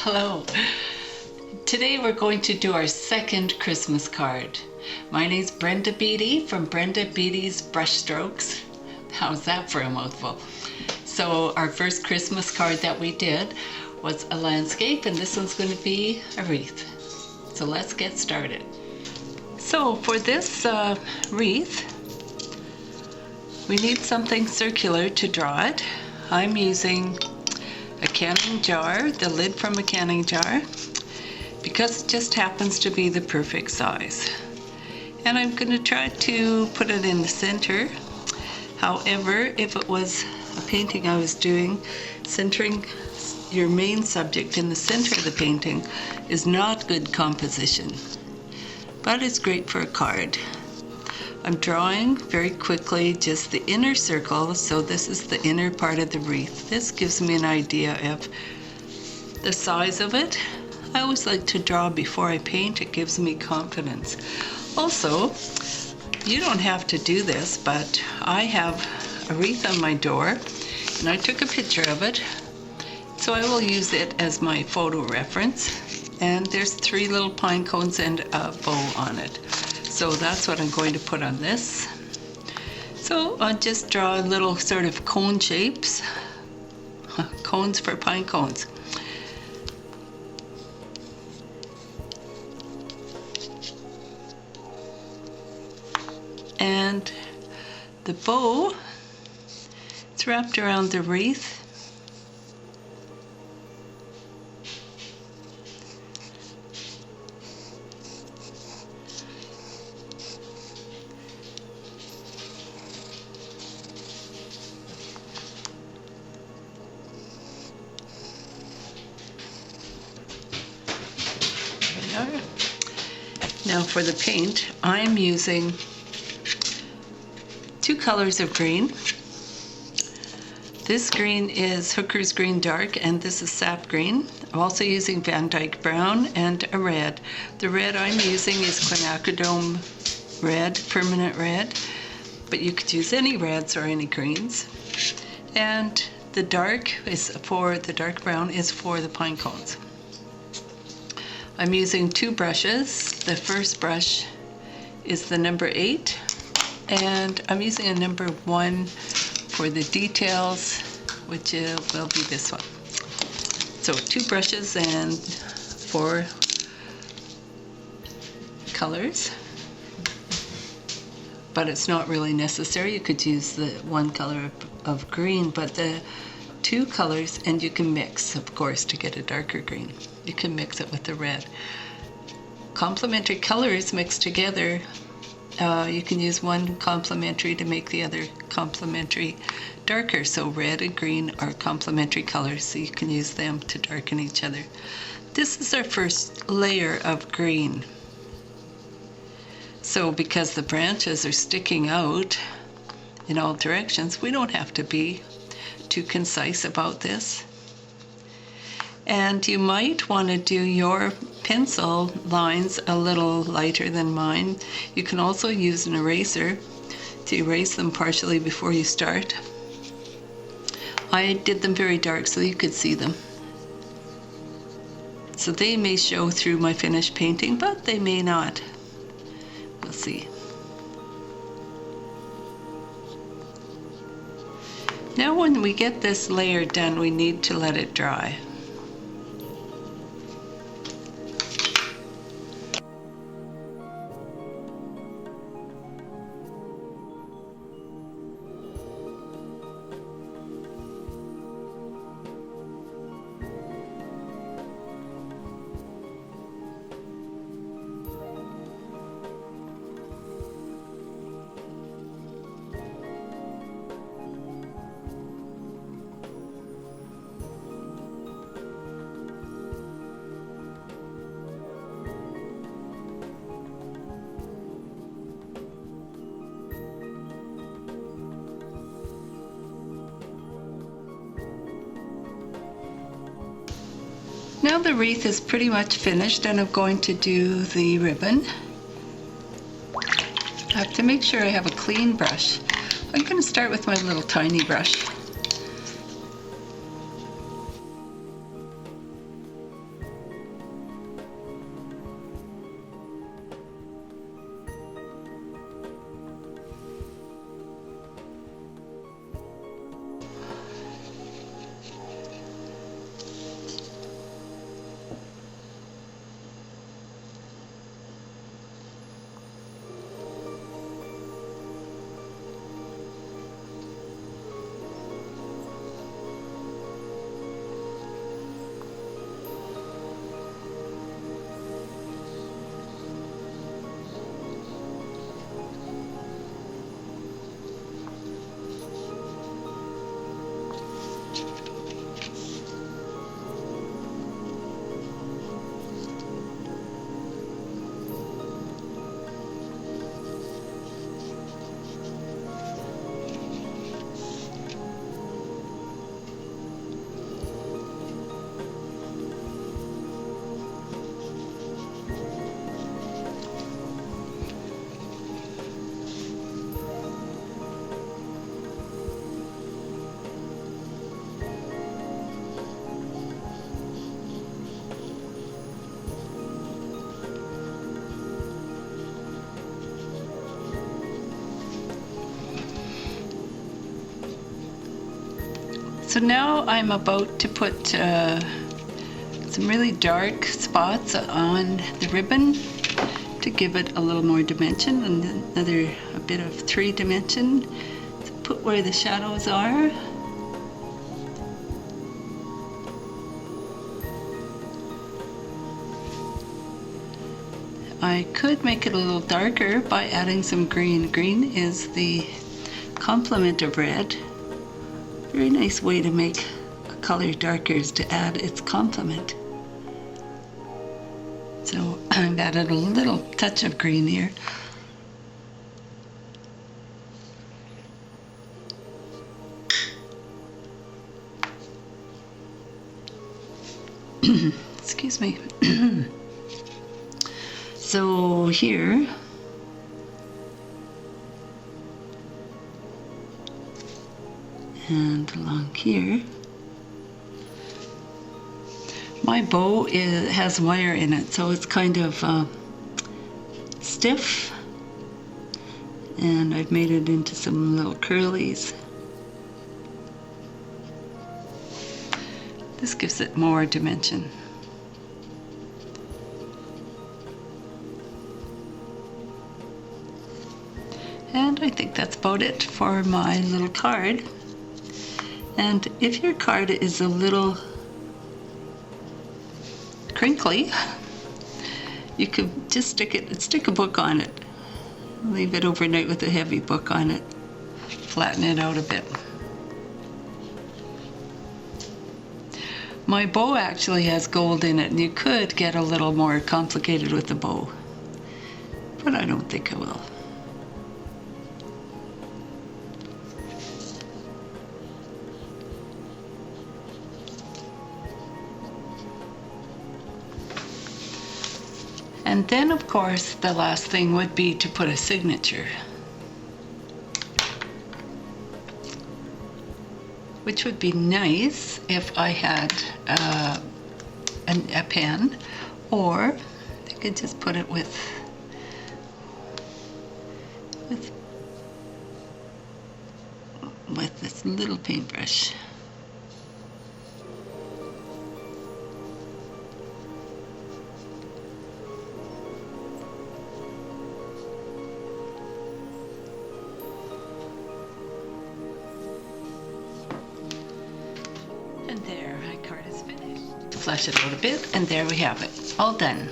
Hello. Today we're going to do our second Christmas card. My name's Brenda Beattie from Brenda Beattie's Brushstrokes. How's that for a mouthful? So our first Christmas card that we did was a landscape, and this one's going to be a wreath. So let's get started. So for this wreath, we need something circular to draw it. I'm using a canning jar, the lid from a canning jar, because it just happens to be the perfect size. And I'm going to try to put it in the center. However, if it was a painting I was doing, centering your main subject in the center of the painting is not good composition, but it's great for a card. I'm drawing very quickly just the inner circle, so this is the inner part of the wreath. This gives me an idea of the size of it. I always like to draw before I paint. It gives me confidence. Also, you don't have to do this, but I have a wreath on my door, and I took a picture of it, so I will use it as my photo reference. And there's 3 little pine cones and a bow on it. So that's what I'm going to put on this. So I'll just draw little sort of cone shapes, cones for pine cones. And the bow, it's wrapped around the wreath. Now for the paint, I'm using 2 colors of green. This green is Hooker's Green Dark, and this is Sap Green. I'm also using Van Dyke Brown and a red. The red I'm using is Quinacridone Red, Permanent Red, but you could use any reds or any greens. And the dark brown is for the pine cones. I'm using 2 brushes. The first brush is the number 8, and I'm using a number 1 for the details, which will be this one. So 2 brushes and 4 colors, but it's not really necessary. You could use the 1 color of green, but the 2 colors, and you can mix, of course, to get a darker green. You can mix it with the red. Complementary colors mixed together, you can use one complementary to make the other complementary darker. So red and green are complementary colors, so you can use them to darken each other. This is our first layer of green. So because the branches are sticking out in all directions, we don't have to be too concise about this. And you might want to do your pencil lines a little lighter than mine. You can also use an eraser to erase them partially before you start. I did them very dark so you could see them. So they may show through my finished painting, but they may not. We'll see. Now when we get this layer done, we need to let it dry. Now the wreath is pretty much finished, and I'm going to do the ribbon. I have to make sure I have a clean brush. I'm going to start with my little tiny brush. So now I'm about to put some really dark spots on the ribbon to give it a little more dimension, and a bit of 3-dimension to put where the shadows are. I could make it a little darker by adding some green. Green is the complement of red. Very nice way to make a color darker is to add its complement. So I've added a little touch of green here. Excuse me. So here, and along here, my bow has wire in it, so it's kind of stiff, and I've made it into some little curlies. This gives it more dimension. And I think that's about it for my little card. And if your card is a little crinkly, you could just stick a book on it. Leave it overnight with a heavy book on it. Flatten it out a bit. My bow actually has gold in it, and you could get a little more complicated with the bow, but I don't think I will. And then, of course, the last thing would be to put a signature, which would be nice if I had a pen, or I could just put it with this little paintbrush. And there, my card is finished. Flush it out a bit, and there we have it, all done.